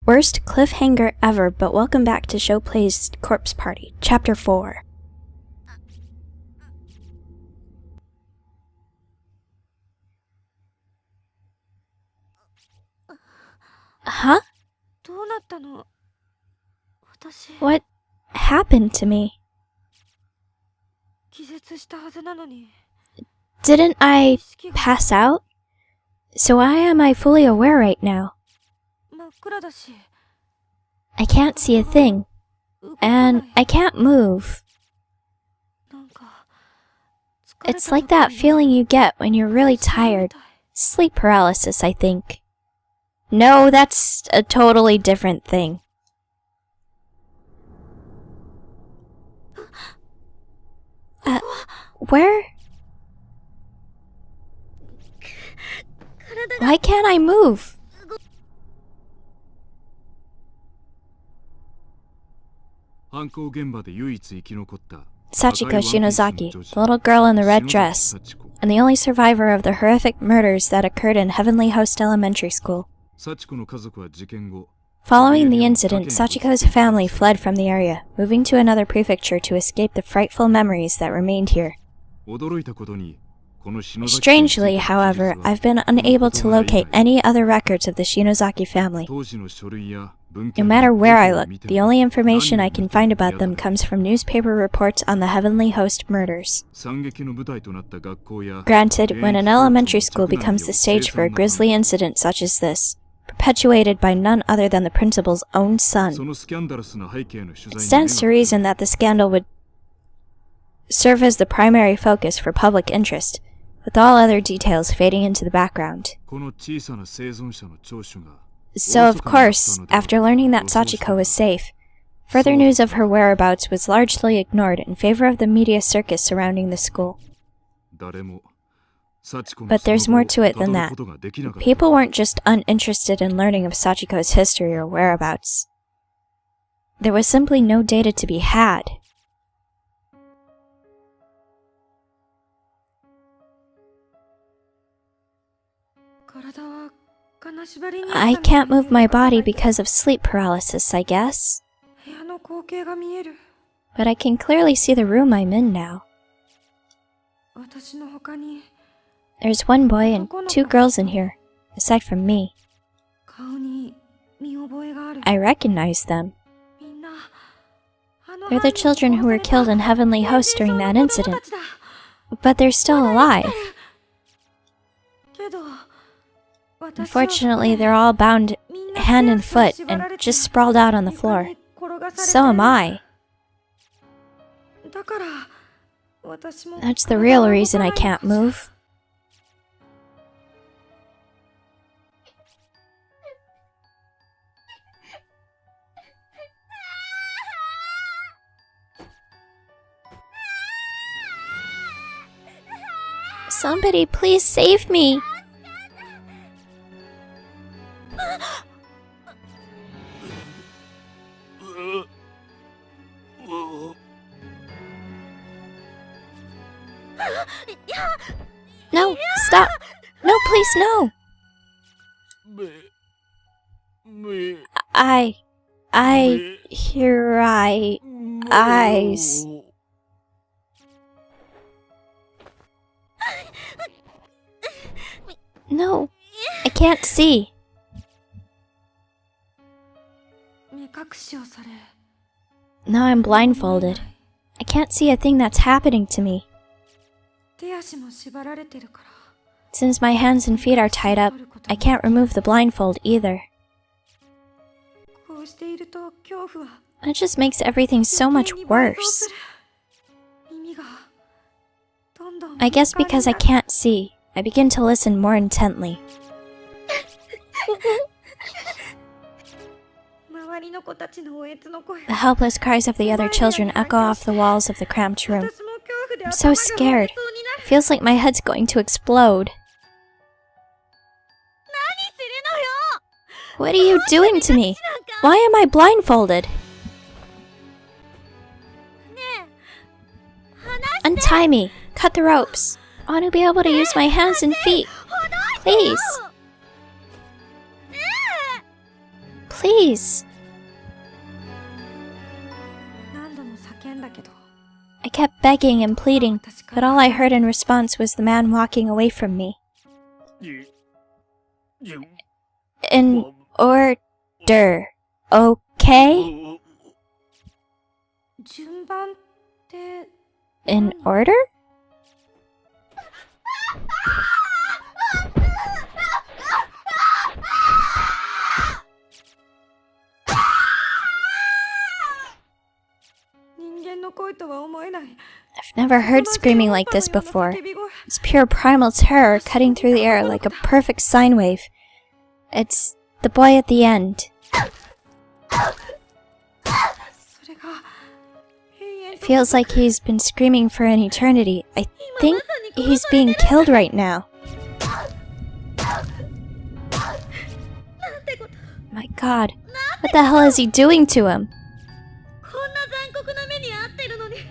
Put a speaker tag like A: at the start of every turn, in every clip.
A: Worst cliffhanger ever, but welcome back to Show Plays Corpse Party, Chapter 4. Huh? What happened to me? Didn't I pass out? So why am I fully aware right now? I can't see a thing, and I can't move. It's like that feeling you get when you're really tired. Sleep paralysis, I think. No, that's a totally different thing. Where? Why can't I move? Sachiko Shinozaki, the little girl in the red dress, and the only survivor of the horrific murders that occurred in Heavenly Host Elementary School. Following the incident, Sachiko's family fled from the area, moving to another prefecture to escape the frightful memories that remained here. Strangely, however, I've been unable to locate any other records of the Shinozaki family. No matter where I look, the only information I can find about them comes from newspaper reports on the Heavenly Host murders. Granted, when an elementary school becomes the stage for a grisly incident such as this, perpetuated by none other than the principal's own son, it stands to reason that the scandal would serve as the primary focus for public interest, with all other details fading into the background. So, of course, after learning that Sachiko was safe, further news of her whereabouts was largely ignored in favor of the media circus surrounding the school. But there's more to it than that. People weren't just uninterested in learning of Sachiko's history or whereabouts. There was simply no data to be had. I can't move my body because of sleep paralysis, I guess. But I can clearly see the room I'm in now. There's one boy and two girls in here, aside from me. I recognize them. They're the children who were killed in Heavenly Host during that incident. But they're still alive. Unfortunately, they're all bound hand and foot and just sprawled out on the floor. So am I. That's the real reason I can't move. Somebody please save me! No, stop! No, please, no! I hear eyes. No, I can't see. Now I'm blindfolded. I can't see a thing that's happening to me. Since my hands and feet are tied up, I can't remove the blindfold either. That just makes everything so much worse. I guess because I can't see, I begin to listen more intently. The helpless cries of the other children echo off the walls of the cramped room. I'm so scared. It feels like my head's going to explode. What are you doing to me? Why am I blindfolded? Untie me. Cut the ropes. I want to be able to use my hands and feet. Please. Please. I kept begging and pleading, but all I heard in response was the man walking away from me. In order, okay? In order? I've never heard screaming like this before. It's pure primal terror cutting through the air like a perfect sine wave. It's the boy at the end. It feels like he's been screaming for an eternity. I think he's being killed right now. My God, what the hell is he doing to him?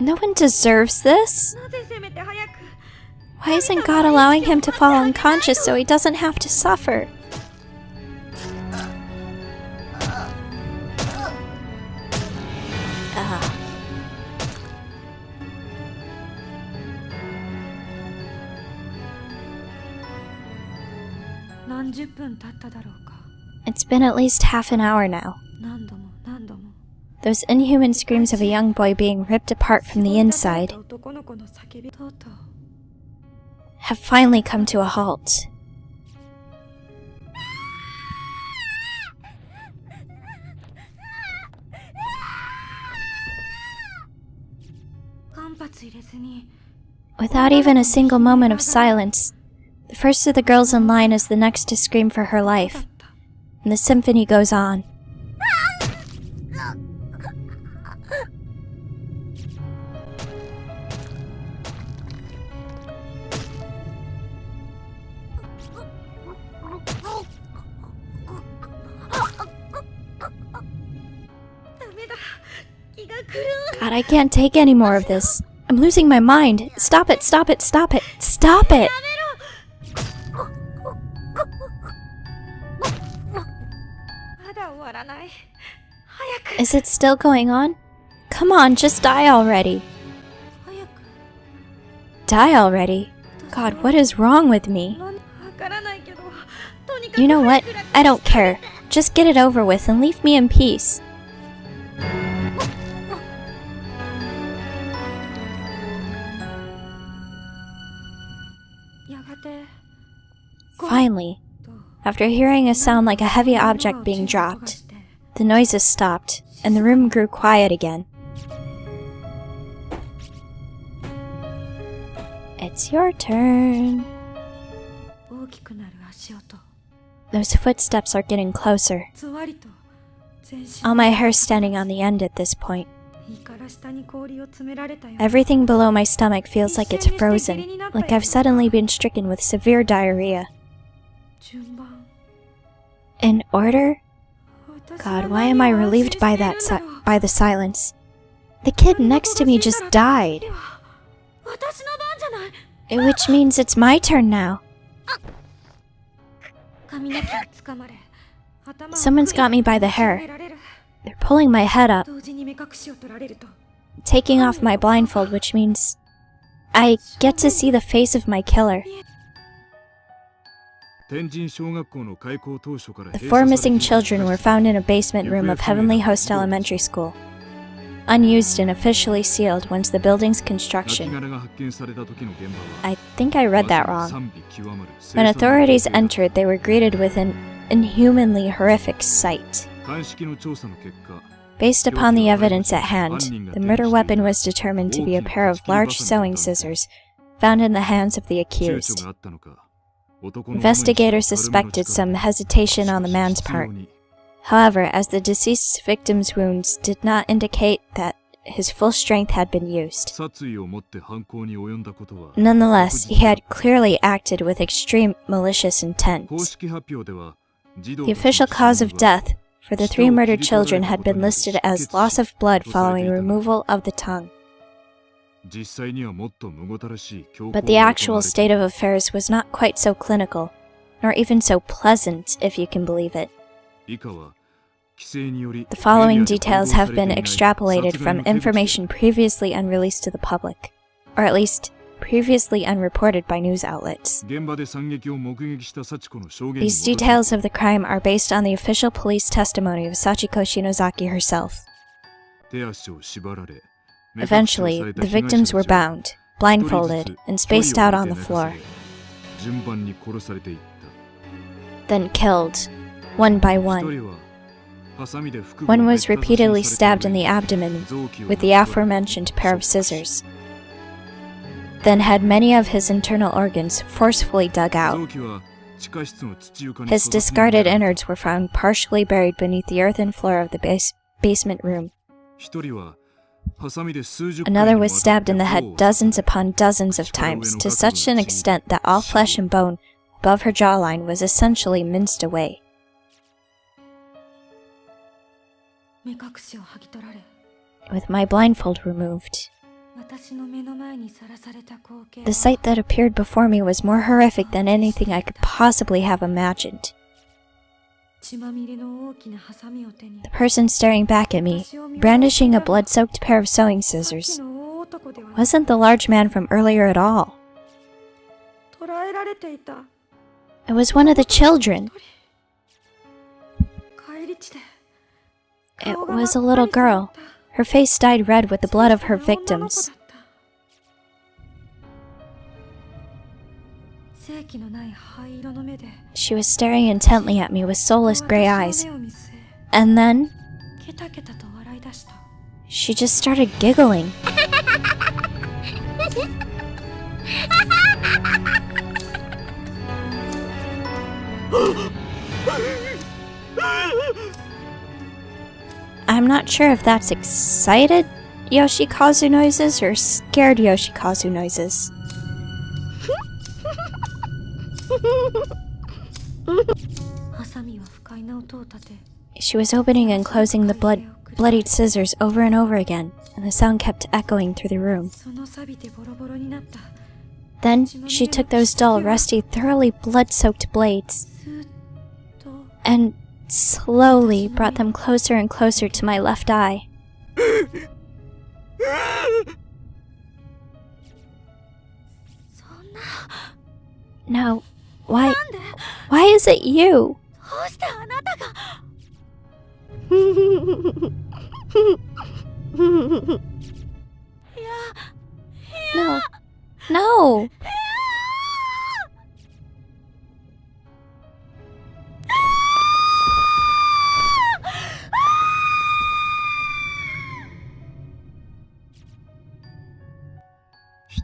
A: No one deserves this. Why isn't God allowing him to fall unconscious so he doesn't have to suffer? It's been at least half an hour now. Those inhuman screams of a young boy being ripped apart from the inside have finally come to a halt. Without even a single moment of silence, the first of the girls in line is the next to scream for her life, and the symphony goes on. God, I can't take any more of this. I'm losing my mind. Stop it, stop it, stop it, stop it! Is it still going on? Come on, just die already. Die already? God, what is wrong with me? You know what? I don't care. Just get it over with and leave me in peace. Finally, after hearing a sound like a heavy object being dropped, the noises stopped, and the room grew quiet again. It's your turn. Those footsteps are getting closer. All my hair's standing on the end at this point. Everything below my stomach feels like it's frozen, like I've suddenly been stricken with severe diarrhea. In order? God, why am I relieved by by the silence? The kid next to me just died. Which means it's my turn now. Someone's got me by the hair. They're pulling my head up, taking off my blindfold, which means I get to see the face of my killer. The 4 missing children were found in a basement room of Heavenly Host Elementary School, unused and officially sealed once the building's construction. I think I read that wrong. When authorities entered, they were greeted with an inhumanly horrific sight. Based upon the evidence at hand, the murder weapon was determined to be a pair of large sewing scissors found in the hands of the accused. Investigators suspected some hesitation on the man's part. However, as the deceased victim's wounds did not indicate that his full strength had been used. Nonetheless, he had clearly acted with extreme malicious intent. The official cause of death for the 3 murdered children had been listed as loss of blood following removal of the tongue. But the actual state of affairs was not quite so clinical, nor even so pleasant, if you can believe it. The following details have been extrapolated from information previously unreleased to the public, or at least previously unreported by news outlets. These details of the crime are based on the official police testimony of Sachiko Shinozaki herself. Eventually, the victims were bound, blindfolded, and spaced out on the floor. Then killed, one by one. One was repeatedly stabbed in the abdomen with the aforementioned pair of scissors, then had many of his internal organs forcefully dug out. His discarded innards were found partially buried beneath the earthen floor of the basement room. Another was stabbed in the head dozens upon dozens of times, to such an extent that all flesh and bone above her jawline was essentially minced away. With my blindfold removed, the sight that appeared before me was more horrific than anything I could possibly have imagined. The person staring back at me, brandishing a blood-soaked pair of sewing scissors, wasn't the large man from earlier at all. It was one of the children. It was a little girl. Her face dyed red with the blood of her victims. She was staring intently at me with soulless gray eyes, and then she just started giggling. I'm not sure if that's excited Yoshikazu noises or scared Yoshikazu noises. She was opening and closing the bloodied scissors over and over again, and the sound kept echoing through the room. Then she took those dull, rusty, thoroughly blood-soaked blades and slowly brought them closer and closer to my left eye. Now, why is it you? No. No!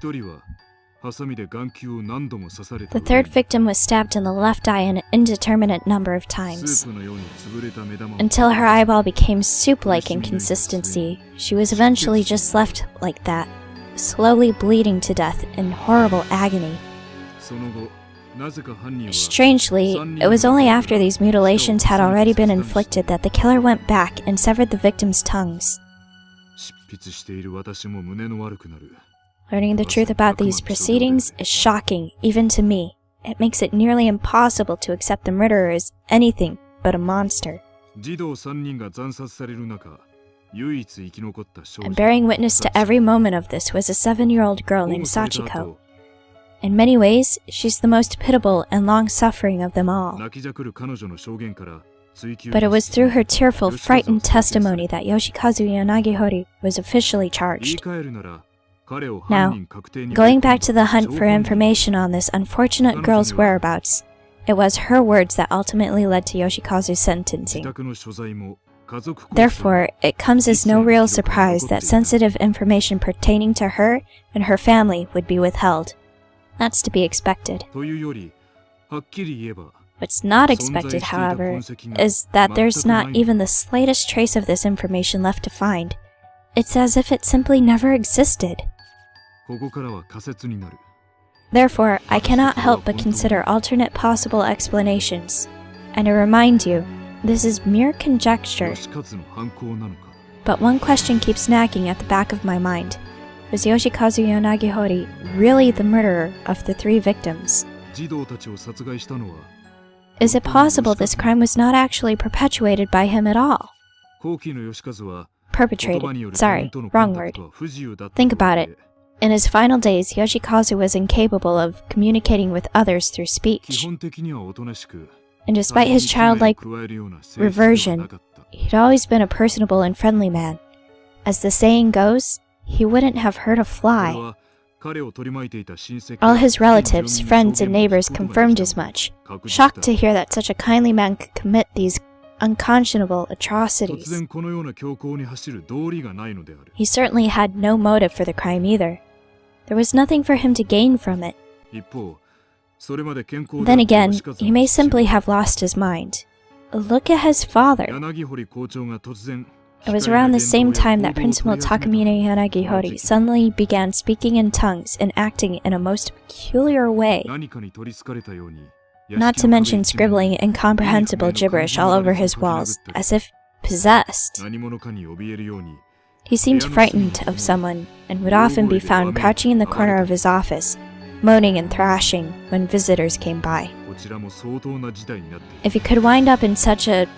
A: The third victim was stabbed in the left eye an indeterminate number of times, until her eyeball became soup-like in consistency. She was eventually just left like that, slowly bleeding to death in horrible agony. Strangely, it was only after these mutilations had already been inflicted that the killer went back and severed the victims' tongues. Learning the truth about these proceedings is shocking, even to me. It makes it nearly impossible to accept the murderer as anything but a monster. And bearing witness to every moment of this was a 7-year-old girl named Sachiko. In many ways, she's the most pitiable and long-suffering of them all. But it was through her tearful, frightened testimony that Yoshikazu Yanagihori was officially charged. Now, going back to the hunt for information on this unfortunate girl's whereabouts, it was her words that ultimately led to Yoshikazu's sentencing. Therefore, it comes as no real surprise that sensitive information pertaining to her and her family would be withheld. That's to be expected. What's not expected, however, is that there's not even the slightest trace of this information left to find. It's as if it simply never existed. Therefore, I cannot help but consider alternate possible explanations. And to remind you, this is mere conjecture. But one question keeps nagging at the back of my mind. Was Yoshikazu Yanagihori really the murderer of the 3 victims? Is it possible this crime was not actually perpetuated by him at all? Perpetrated. Sorry, wrong word. Think about it. In his final days, Yoshikazu was incapable of communicating with others through speech. And despite his childlike reversion, he'd always been a personable and friendly man. As the saying goes, he wouldn't have hurt a fly. All his relatives, friends, and neighbors confirmed as much, shocked to hear that such a kindly man could commit these unconscionable atrocities. He certainly had no motive for the crime either. There was nothing for him to gain from it. Then again, he may simply have lost his mind. Look at his father. It was around the same time that Principal Takamine Yanagihori suddenly began speaking in tongues and acting in a most peculiar way. Not to mention scribbling incomprehensible gibberish all over his walls, as if possessed. He seemed frightened of someone, and would often be found crouching in the corner of his office, moaning and thrashing when visitors came by. If he could wind up in such a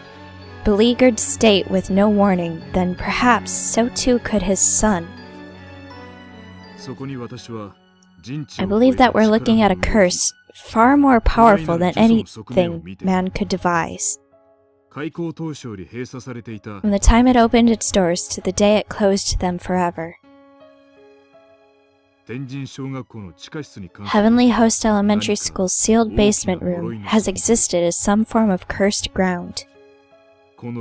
A: beleaguered state with no warning, then perhaps so too could his son. I believe that we're looking at a curse far more powerful than anything man could devise. From the time it opened its doors to the day it closed them forever. Heavenly Host Elementary School's sealed basement room has existed as some form of cursed ground. And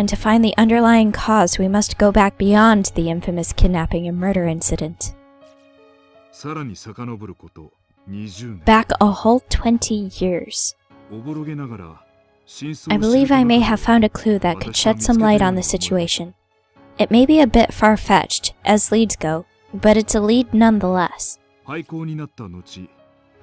A: to find the underlying cause, we must go back beyond the infamous kidnapping and murder incident. Back a whole 20 years. I believe I may have found a clue that could shed some light on the situation. It may be a bit far-fetched, as leads go, but it's a lead nonetheless.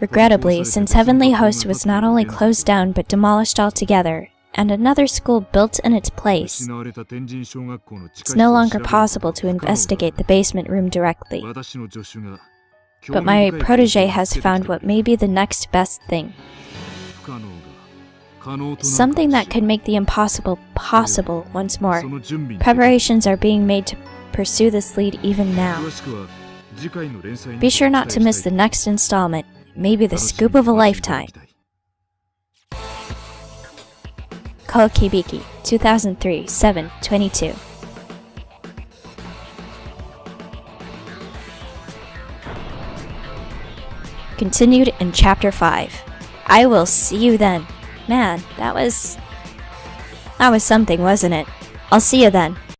A: Regrettably, since Heavenly Host was not only closed down but demolished altogether, and another school built in its place, it's no longer possible to investigate the basement room directly. But my protege has found what may be the next best thing. Something that could make the impossible possible once more. Preparations are being made to pursue this lead even now. Be sure not to miss the next installment. It may be the scoop of a lifetime. Kokibiki, 2003, 7/22. Continued in Chapter 5. I will see you then. Man, that was something, wasn't it? I'll see you then.